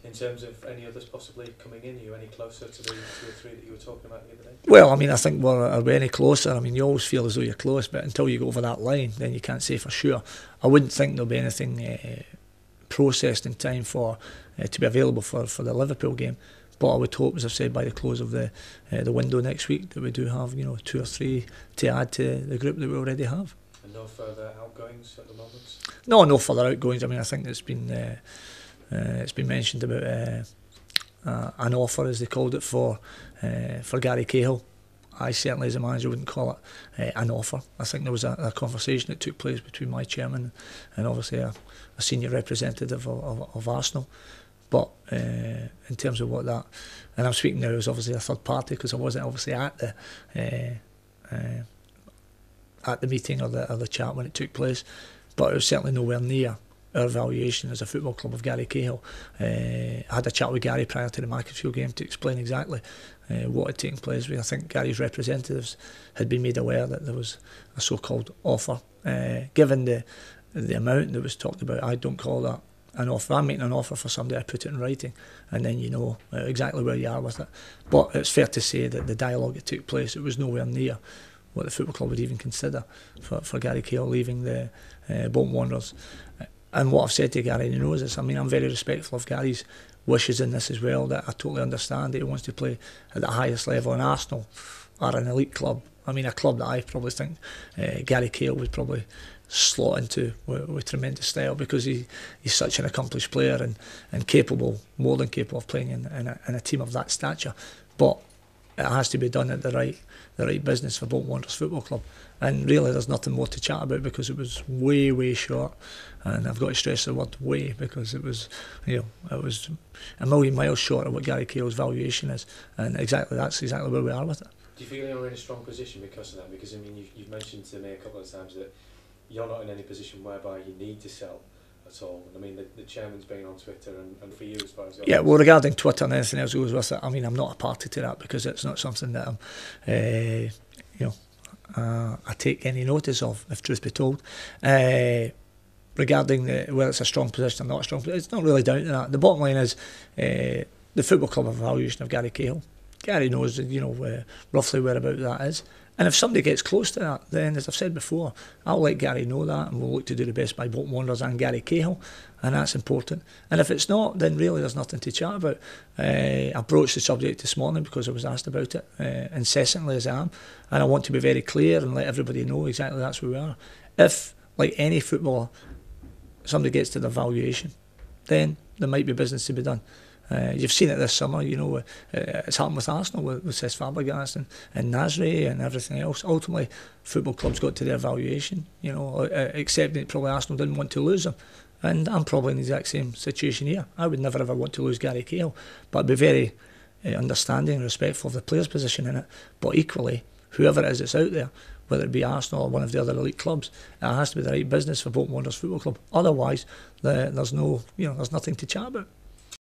In terms of any others possibly coming in, are you any closer to the 2 or 3 that you were talking about the other day? Well, I mean, I think are we any closer? I mean, you always feel as though you're close, but until you go over that line, then you can't say for sure. I wouldn't think there'll be anything processed in time for to be available for the Liverpool game. But I would hope, as I've said, by the close of the window next week, that we do have 2 or 3 to add to the group that we already have. And no further outgoings at the moment? No further outgoings. I mean, I think it's been mentioned about an offer, as they called it, for Gary Cahill. I certainly, as a manager, wouldn't call it an offer. I think there was a conversation that took place between my chairman and obviously a senior representative of Arsenal. But in terms of what that, and I'm speaking now as obviously a third party because I wasn't obviously at the meeting or the chat when it took place, but it was certainly nowhere near our valuation as a football club of Gary Cahill. I had a chat with Gary prior to the Macclesfield game to explain exactly what had taken place. I think Gary's representatives had been made aware that there was a so-called offer. Given the amount that was talked about, I don't call that an offer. I'm making an offer for somebody, I put it in writing, and then you know exactly where you are with it. But it's fair to say that the dialogue that took place, it was nowhere near what the football club would even consider for Gary Cahill leaving the Bolton Wanderers. And what I've said to Gary, and he knows this, I mean, I'm very respectful of Gary's wishes in this as well, that I totally understand that he wants to play at the highest level, and Arsenal are an elite club. I mean, a club that I probably think Gary Cahill would probably slot into with tremendous style, because he's such an accomplished player and capable, more than capable of playing in a team of that stature. But it has to be done at the right business for Bolton Wanderers Football Club. And really there's nothing more to chat about, because it was way short, and I've got to stress the word way, because it was it was a million miles short of what Gary Cahill's valuation is, and that's exactly where we are with it. Do you feel you're in a strong position because of that? Because I mean, you've mentioned to me a couple of times that you're not in any position whereby you need to sell at all. I mean, the chairman's been on Twitter, and for you as far as yeah, well, regarding Twitter and anything else goes with it, I mean, I'm not a party to that, because it's not something that I take any notice of, if truth be told. Regarding whether it's a strong position or not a strong position, it's not really down to that. The bottom line is the football club evaluation of Gary Cahill. Gary knows, roughly whereabout that is. And if somebody gets close to that, then, as I've said before, I'll let Gary know that, and we'll look to do the best by Bolton Wanderers and Gary Cahill, and that's important. And if it's not, then really there's nothing to chat about. I broached the subject this morning because I was asked about it incessantly, as I am, and I want to be very clear and let everybody know exactly that's where we are. If, like any footballer, somebody gets to their valuation, then there might be business to be done. You've seen it this summer, it's happened with Arsenal, with Cesc Fábregas and Nasri and everything else. Ultimately, football clubs got to their valuation, except that probably Arsenal didn't want to lose them. And I'm probably in the exact same situation here. I would never ever want to lose Gary Cahill, but I'd be very understanding and respectful of the player's position in it. But equally, whoever it is that's out there, whether it be Arsenal or one of the other elite clubs, it has to be the right business for Bolton Wanderers Football Club. Otherwise, there's nothing to chat about.